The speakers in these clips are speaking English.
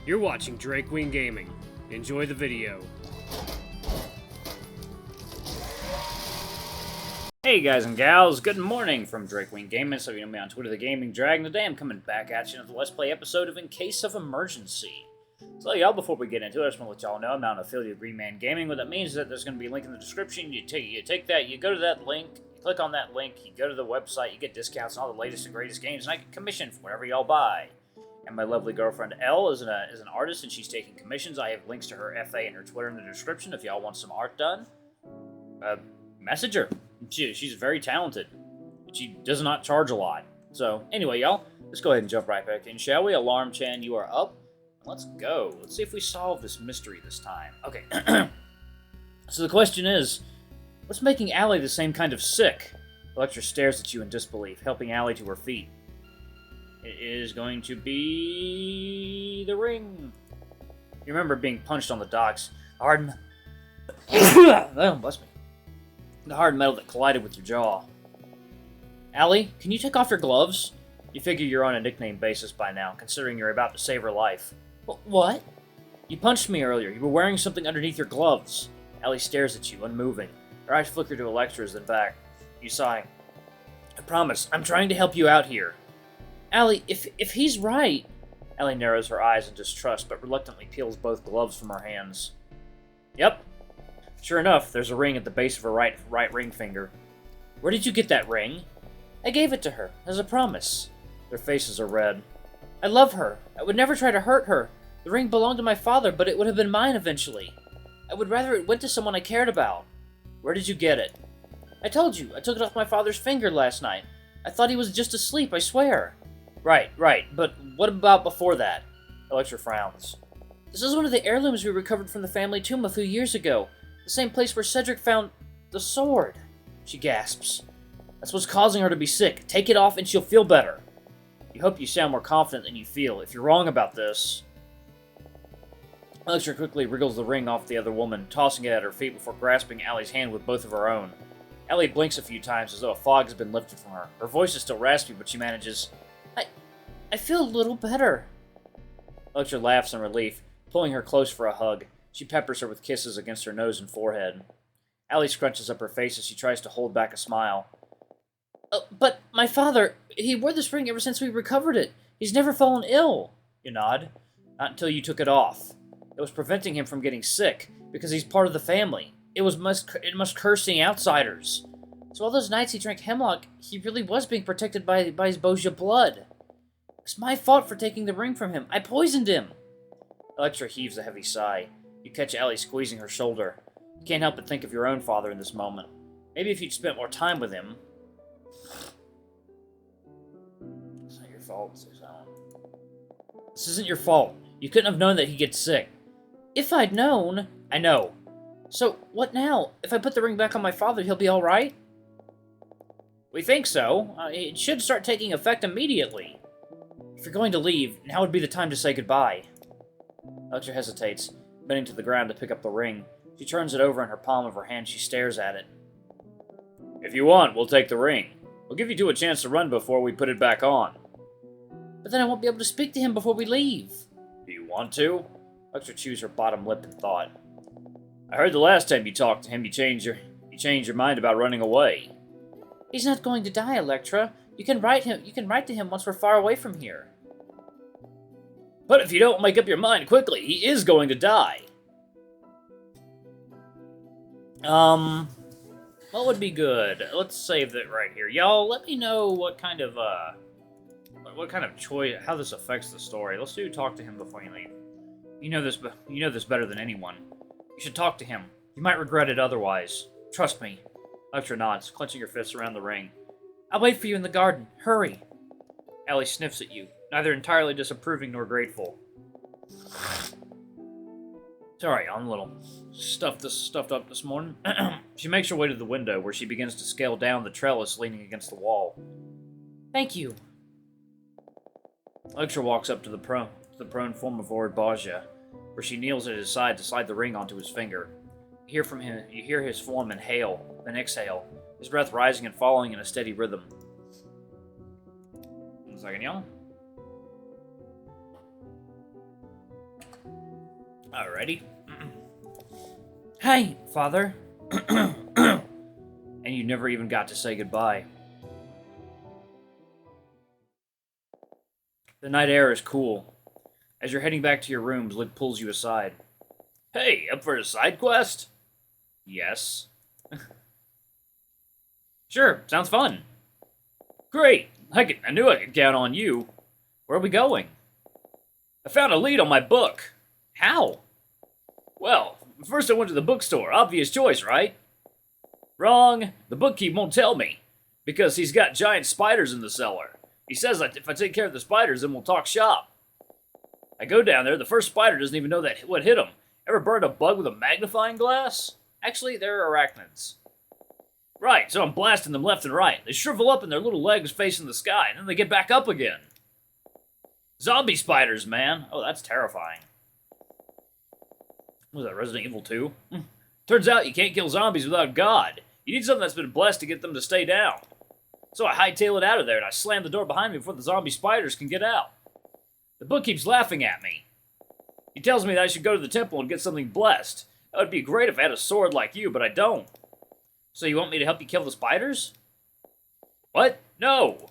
You're watching Drake Wing Gaming. Enjoy the video. Hey guys and gals, good morning from Drake Wing Gaming. So you know me on Twitter, the Gaming Dragon. Today I'm coming back at you with the Let's Play episode of In Case of Emergency. So y'all, before we get into it, I just want to let y'all know I'm not an affiliate of Green Man Gaming. What that means is that there's going to be a link in the description. You take that, you go to that link, you click on that link, you go to the website, you get discounts on all the latest and greatest games, and I get commission for whatever y'all buy. And my lovely girlfriend Elle is an artist, and she's taking commissions. I have links to her FA and her Twitter in the description if y'all want some art done. Message her. She's very talented. She does not charge a lot. So, anyway, y'all, let's go ahead and jump right back in, shall we? Alarm Chan, you are up. Let's go. Let's see if we solve this mystery this time. Okay. So the question is, what's making Allie the same kind of sick? Electra stares at you in disbelief, helping Allie to her feet. It is going to be the ring. You remember being punched on the docks. Oh, bless me. The hard metal that collided with your jaw. Allie, can you take off your gloves? You figure you're on a nickname basis by now, considering you're about to save her life. What? You punched me earlier. You were wearing something underneath your gloves. Allie stares at you, unmoving. Her eyes flicker to Electra's, then back. You sigh. I promise, I'm trying to help you out here. Allie, if he's right... Allie narrows her eyes in distrust, but reluctantly peels both gloves from her hands. Yep. Sure enough, there's a ring at the base of her right ring finger. Where did you get that ring? I gave it to her, as a promise. Their faces are red. I love her. I would never try to hurt her. The ring belonged to my father, but it would have been mine eventually. I would rather it went to someone I cared about. Where did you get it? I told you, I took it off my father's finger last night. I thought he was just asleep, I swear. Right, but what about before that? Electra frowns. This is one of the heirlooms we recovered from the family tomb a few years ago. The same place where Cedric found the sword. She gasps. That's what's causing her to be sick. Take it off and she'll feel better. You hope you sound more confident than you feel. If you're wrong about this... Electra quickly wriggles the ring off the other woman, tossing it at her feet before grasping Allie's hand with both of her own. Allie blinks a few times as though a fog has been lifted from her. Her voice is still raspy, but she manages... I feel a little better. Electra laughs in relief, pulling her close for a hug. She peppers her with kisses against her nose and forehead. Allie scrunches up her face as she tries to hold back a smile. But my father, he wore this ring ever since we recovered it. He's never fallen ill. You nod. Not until you took it off. It was preventing him from getting sick, because he's part of the family. It must curse any outsiders. So all those nights he drank hemlock, he really was being protected by his Boscia blood. It's my fault for taking the ring from him. I poisoned him. Electra heaves a heavy sigh. You catch Allie squeezing her shoulder. You can't help but think of your own father in this moment. Maybe if you'd spent more time with him... It's not your fault, Suzanne. This isn't your fault. You couldn't have known that he'd get sick. If I'd known... I know. So, what now? If I put the ring back on my father, he'll be alright? We think so. It should start taking effect immediately. If you're going to leave, now would be the time to say goodbye. Electra hesitates, bending to the ground to pick up the ring. She turns it over in her palm of her hand. She stares at it. If you want, we'll take the ring. We'll give you two a chance to run before we put it back on. But then I won't be able to speak to him before we leave. Do you want to? Electra chews her bottom lip in thought. I heard the last time you talked to him, you changed your mind about running away. He's not going to die, Electra. You can write to him once we're far away from here. But if you don't make up your mind quickly, he is going to die. What would be good? Let's save that right here. Y'all, let me know what kind of choice, how this affects the story. Let's do talk to him before you leave. You know this better than anyone. You should talk to him. You might regret it otherwise. Trust me. Electra nods, clenching her fists around the ring. I'll wait for you in the garden. Hurry. Allie sniffs at you, neither entirely disapproving nor grateful. Sorry, I'm a little stuffed up this morning. She makes her way to the window, where she begins to scale down the trellis leaning against the wall. Thank you. Electra walks up to the prone form of Lord Boscia, where she kneels at his side to slide the ring onto his finger. You hear his form inhale, then exhale, his breath rising and falling in a steady rhythm. 1 second, y'all. Alrighty. Hey, Father. And you never even got to say goodbye. The night air is cool. As you're heading back to your rooms, Luke pulls you aside. Hey, up for a side quest? Yes. Sure, sounds fun. Great. I knew I could count on you. Where are we going? I found a lead on my book. How? Well, first I went to the bookstore. Obvious choice, right? Wrong. The bookkeep won't tell me. Because he's got giant spiders in the cellar. He says that if I take care of the spiders, then we'll talk shop. I go down there, the first spider doesn't even know what hit him. Ever burned a bug with a magnifying glass? Actually, they're arachnids. Right, so I'm blasting them left and right. They shrivel up and their little legs facing the sky, and then they get back up again. Zombie spiders, man. Oh, that's terrifying. What was that, Resident Evil 2? Turns out you can't kill zombies without God. You need something that's been blessed to get them to stay down. So I hightail it out of there, and I slam the door behind me before the zombie spiders can get out. The book keeps laughing at me. He tells me that I should go to the temple and get something blessed. That would be great if I had a sword like you, but I don't. So you want me to help you kill the spiders? What? No!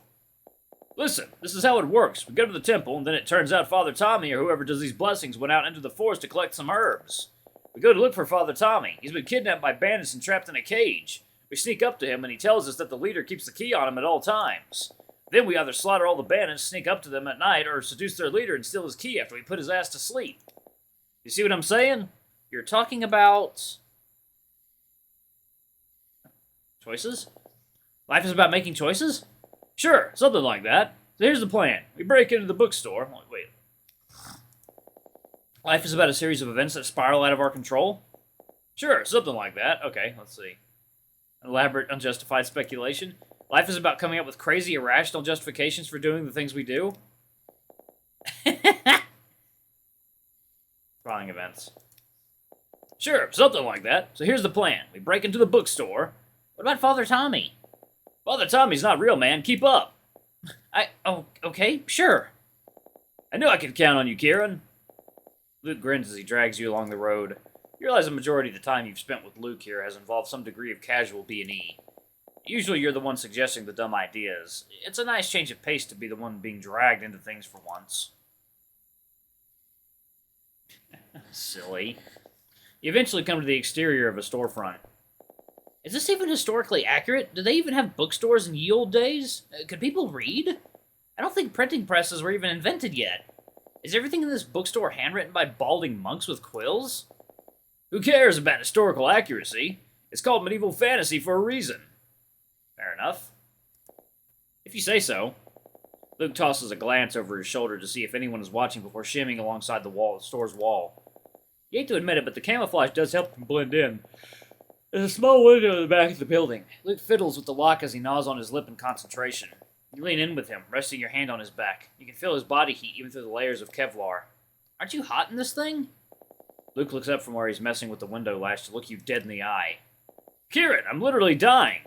Listen, this is how it works. We go to the temple, and then it turns out Father Tommy or whoever does these blessings went out into the forest to collect some herbs. We go to look for Father Tommy. He's been kidnapped by bandits and trapped in a cage. We sneak up to him, and he tells us that the leader keeps the key on him at all times. Then we either slaughter all the bandits, sneak up to them at night, or seduce their leader and steal his key after we put his ass to sleep. You see what I'm saying? You're talking about... choices? Life is about making choices? Sure, something like that. So here's the plan. We break into the bookstore. Wait. Life is about a series of events that spiral out of our control? Sure, something like that. Okay, let's see. Elaborate, unjustified speculation. Life is about coming up with crazy, irrational justifications for doing the things we do? Trying events. Sure, something like that. So here's the plan. We break into the bookstore. What about Father Tommy? Father Tommy's not real, man. Keep up. Oh, okay, sure. I knew I could count on you, Kieran. Luke grins as he drags you along the road. You realize the majority of the time you've spent with Luke here has involved some degree of casual B&E. Usually you're the one suggesting the dumb ideas. It's a nice change of pace to be the one being dragged into things for once. Silly. You eventually come to the exterior of a storefront. Is this even historically accurate? Did they even have bookstores in ye old days? Could people read? I don't think printing presses were even invented yet. Is everything in this bookstore handwritten by balding monks with quills? Who cares about historical accuracy? It's called medieval fantasy for a reason. Fair enough. If you say so. Luke tosses a glance over his shoulder to see if anyone is watching before shimmying alongside the store's wall. You hate to admit it, but the camouflage does help him blend in. There's a small window in the back of the building. Luke fiddles with the lock as he gnaws on his lip in concentration. You lean in with him, resting your hand on his back. You can feel his body heat even through the layers of Kevlar. Aren't you hot in this thing? Luke looks up from where he's messing with the window latch to look you dead in the eye. Kieran, I'm literally dying.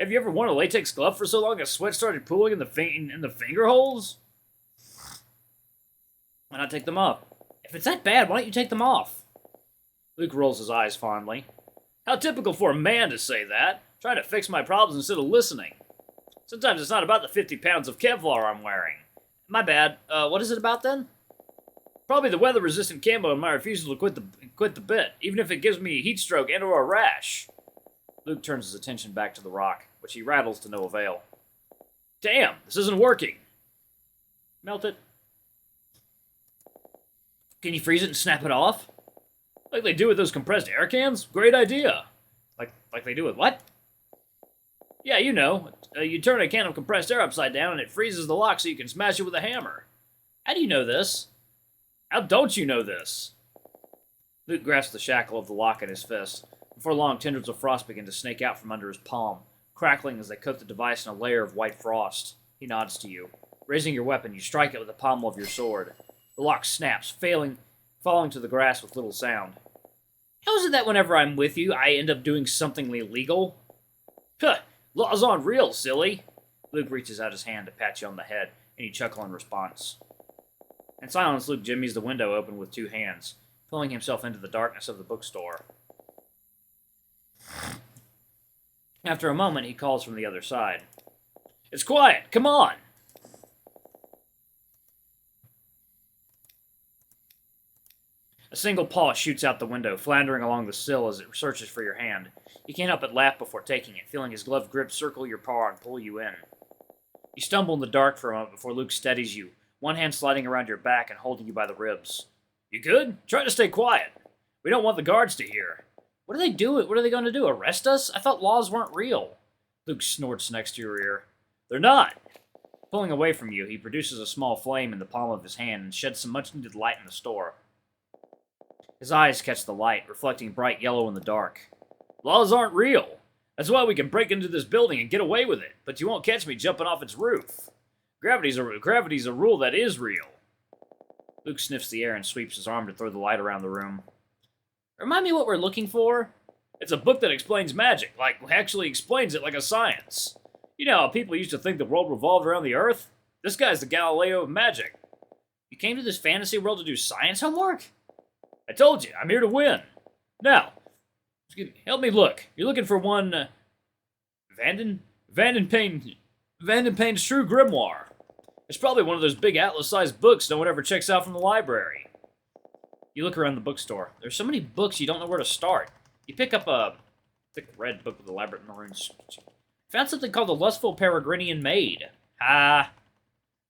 Have you ever worn a latex glove for so long that sweat started pooling in the finger holes? Why not take them off? If it's that bad, why don't you take them off? Luke rolls his eyes fondly. How typical for a man to say that. Trying to fix my problems instead of listening. Sometimes it's not about the 50 pounds of Kevlar I'm wearing. My bad. What is it about then? Probably the weather-resistant camo and my refusal to quit the bit, even if it gives me a heat stroke and or a rash. Luke turns his attention back to the rock, which he rattles to no avail. Damn, this isn't working. Melt it. Can you freeze it and snap it off? Like they do with those compressed air cans? Great idea. Like they do with what? Yeah, you know. You turn a can of compressed air upside down and it freezes the lock so you can smash it with a hammer. How do you know this? How don't you know this? Luke grasps the shackle of the lock in his fist. Before long, tendrils of frost begin to snake out from under his palm, crackling as they coat the device in a layer of white frost. He nods to you. Raising your weapon, you strike it with the pommel of your sword. The lock snaps, falling to the grass with little sound. How is it that whenever I'm with you, I end up doing something illegal? Huh, law's unreal, silly. Luke reaches out his hand to pat you on the head, and you chuckle in response. In silence, Luke jimmies the window open with two hands. pulling himself into the darkness of the bookstore. After a moment, he calls from the other side. "It's quiet! Come on!" A single paw shoots out the window, floundering along the sill as it searches for your hand. You can't help but laugh before taking it, feeling his gloved grip circle your paw and pull you in. You stumble in the dark for a moment before Luke steadies you, one hand sliding around your back and holding you by the ribs. "You good? Try to stay quiet. We don't want the guards to hear." "What are they doing? What are they going to do? Arrest us? I thought laws weren't real." Luke snorts next to your ear. "They're not." Pulling away from you, he produces a small flame in the palm of his hand and sheds some much-needed light in the store. His eyes catch the light, reflecting bright yellow in the dark. "Laws aren't real. That's why we can break into this building and get away with it, but you won't catch me jumping off its roof. Gravity's a rule that is real." Luke sniffs the air and sweeps his arm to throw the light around the room. "Remind me what we're looking for?" "It's a book that explains magic, actually explains it like a science. You know how people used to think the world revolved around the Earth? This guy's the Galileo of magic." "You came to this fantasy world to do science homework?" "I told you, I'm here to win. Now, help me look. You're looking for one, Vandenpain's True Grimoire. It's probably one of those big atlas-sized books no one ever checks out from the library." You look around the bookstore. There's so many books you don't know where to start. You pick up a thick red book with elaborate maroons. Found something called The Lustful Peregrinian Maid. Ah.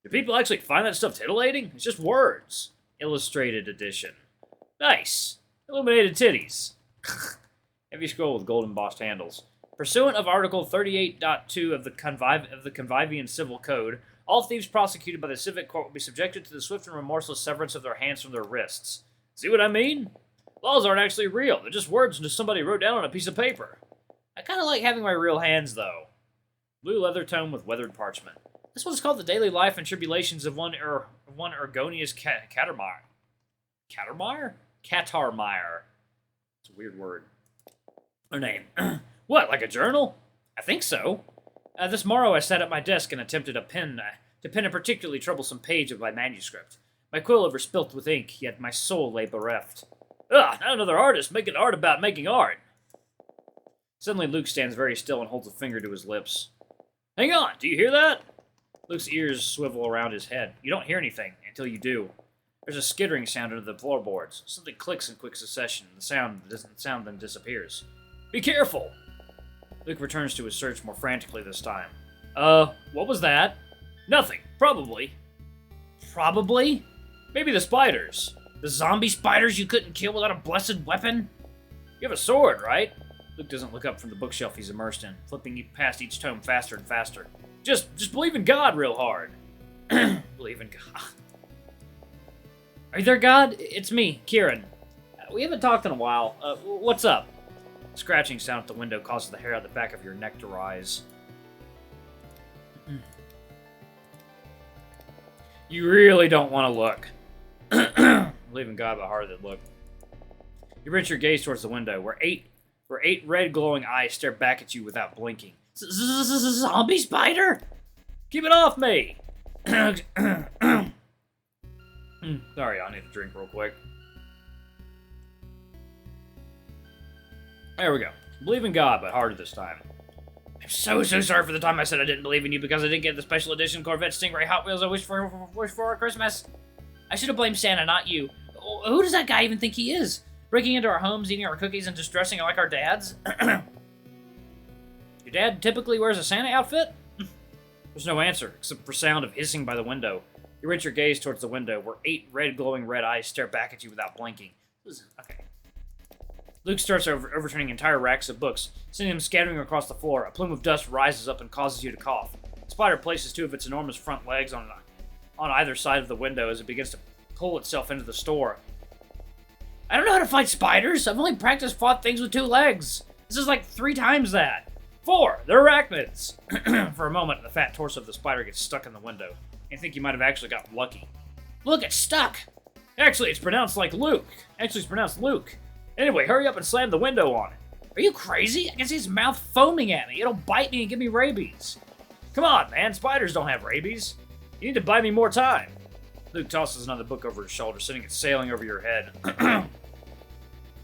Do people actually find that stuff titillating? It's just words. Illustrated edition. Nice. Illuminated titties. Heavy scroll with gold embossed handles. Pursuant of Article 38.2 of the Convivian Civil Code, all thieves prosecuted by the Civic Court will be subjected to the swift and remorseless severance of their hands from their wrists. See what I mean? Laws aren't actually real. They're just words that somebody wrote down on a piece of paper. I kind of like having my real hands, though. Blue leather tome with weathered parchment. This one's called The Daily Life and Tribulations of one Ergonius Catarmire. Catarmire? Catarmire. It's a weird word. Her name. What, like a journal? I think so. This morrow I sat at my desk and attempted to pen a particularly troublesome page of my manuscript. My quill overspilt with ink, yet my soul lay bereft. Ugh, not another artist making art about making art. Suddenly Luke stands very still and holds a finger to his lips. Hang on, do you hear that? Luke's ears swivel around his head. You don't hear anything, until you do. There's a skittering sound under the floorboards. Something clicks in quick succession. The sound then disappears. Be careful! Luke returns to his search more frantically this time. What was that? Nothing. Probably. Probably? Maybe the spiders. The zombie spiders you couldn't kill without a blessed weapon? You have a sword, right? Luke doesn't look up from the bookshelf he's immersed in, flipping past each tome faster and faster. Just believe in God real hard. Believe in God. Are you there, God? It's me, Kieran. We haven't talked in a while. What's up? A scratching sound at the window causes the hair at the back of your neck to rise. You really don't want to look. Believe in God, but harder than look. You wrench your gaze towards the window, where eight red glowing eyes stare back at you without blinking. Zombie spider? Keep it off me! Sorry, I need a drink real quick. There we go. Believe in God, but harder this time. I'm so sorry for the time I said I didn't believe in you because I didn't get the special edition Corvette Stingray Hot Wheels I wished for Christmas. I should have blamed Santa, not you. Who does that guy even think he is? Breaking into our homes, eating our cookies, and just dressing like our dads? Your dad typically wears a Santa outfit? There's no answer, except for sound of hissing by the window. You wrench your gaze towards the window, where 8 glowing red eyes stare back at you without blinking. Okay. Luke starts overturning entire racks of books, sending them scattering across the floor. A plume of dust rises up and causes you to cough. The spider places 2 of its enormous front legs on either side of the window as it begins to pull itself into the store. I don't know how to fight spiders. I've only fought things with 2 legs. This is like 3 times that. 4. They're arachnids. For a moment, the fat torso of the spider gets stuck in the window. You think you might have actually got lucky. Look, it's stuck. Actually, it's pronounced like Luke. Actually, it's pronounced Luke. Anyway, hurry up and slam the window on it. Are you crazy? I can see his mouth foaming at me. It'll bite me and give me rabies. Come on, man. Spiders don't have rabies. You need to buy me more time. Luke tosses another book over his shoulder, sending it sailing over your head.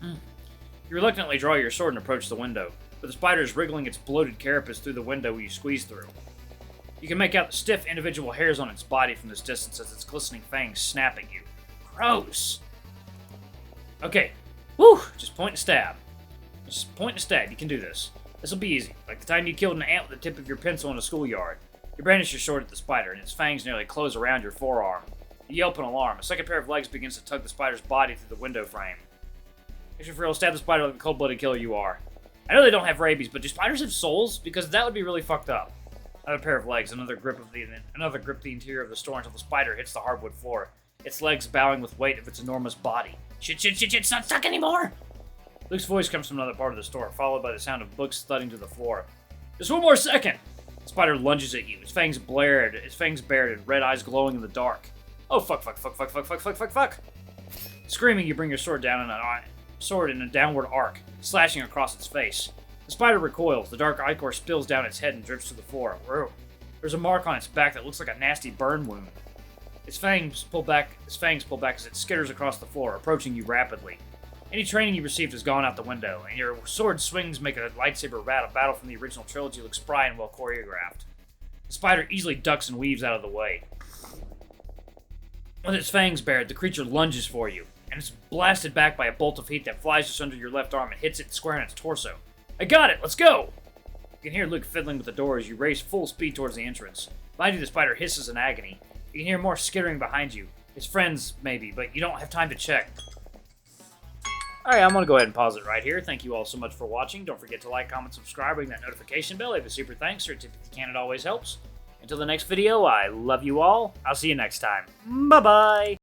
You reluctantly draw your sword and approach the window, but the spider is wriggling its bloated carapace through the window you squeeze through. You can make out the stiff individual hairs on its body from this distance as its glistening fangs snap at you. Gross! Okay. Whew! Just point and stab. Just point and stab. You can do this. This'll be easy. Like the time you killed an ant with the tip of your pencil in a schoolyard. You brandish your sword at the spider, and its fangs nearly close around your forearm. You yelp in alarm. A second pair of legs begins to tug the spider's body through the window frame. If you're real, stab the spider like the cold-blooded killer you are. I know they don't have rabies, but do spiders have souls? Because that would be really fucked up. Another pair of legs, another grip the interior of the store until the spider hits the hardwood floor. Its legs bowing with weight of its enormous body. Shit, it's not stuck anymore! Luke's voice comes from another part of the store, followed by the sound of books thudding to the floor. Just one more second! The spider lunges at you, its fangs bared and red eyes glowing in the dark. Oh, fuck. Screaming, you bring your sword down in a downward arc, slashing across its face. The spider recoils, the dark ichor spills down its head and drips to the floor. Whoa. There's a mark on its back that looks like a nasty burn wound. Its fangs pull back as it skitters across the floor, approaching you rapidly. Any training you received has gone out the window, and your sword swings make a lightsaber battle from the original trilogy look spry and well choreographed. The spider easily ducks and weaves out of the way. With its fangs bared, the creature lunges for you, and it's blasted back by a bolt of heat that flies just under your left arm and hits it square in its torso. I got it! Let's go! You can hear Luke fiddling with the door as you race full speed towards the entrance. Behind you, the spider hisses in agony. You can hear more skittering behind you. His friends, maybe, but you don't have time to check. Alright, I'm going to go ahead and pause it right here. Thank you all so much for watching. Don't forget to like, comment, subscribe, ring that notification bell. Leave a super thanks or a tip if you can. It always helps. Until the next video, I love you all. I'll see you next time. Bye-bye!